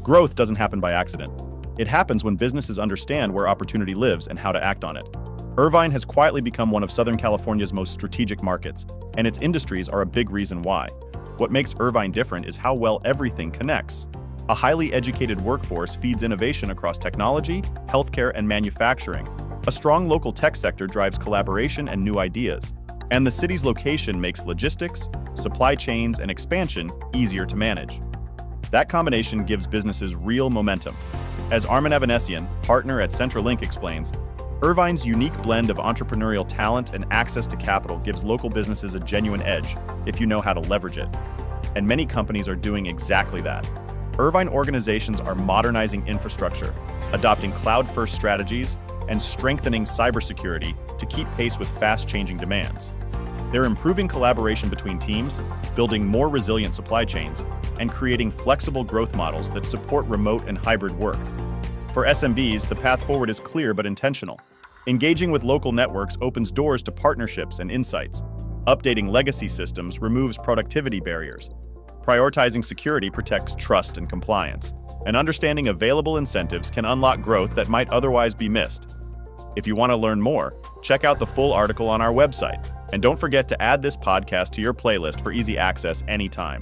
Growth doesn't happen by accident. It happens when businesses understand where opportunity lives and how to act on it. Irvine has quietly become one of Southern California's most strategic markets, and its industries are a big reason why. What makes Irvine different is how well everything connects. A highly educated workforce feeds innovation across technology, healthcare, and manufacturing. A strong local tech sector drives collaboration and new ideas. And the city's location makes logistics, supply chains, and expansion easier to manage. That combination gives businesses real momentum. As Armin Evanesian, partner at CentraLink, explains, Irvine's unique blend of entrepreneurial talent and access to capital gives local businesses a genuine edge if you know how to leverage it. And many companies are doing exactly that. Irvine organizations are modernizing infrastructure, adopting cloud-first strategies, and strengthening cybersecurity to keep pace with fast-changing demands. They're improving collaboration between teams, building more resilient supply chains, and creating flexible growth models that support remote and hybrid work. For SMBs, the path forward is clear but intentional. Engaging with local networks opens doors to partnerships and insights. Updating legacy systems removes productivity barriers. Prioritizing security protects trust and compliance. And understanding available incentives can unlock growth that might otherwise be missed. If you want to learn more, check out the full article on our website. And don't forget to add this podcast to your playlist for easy access anytime.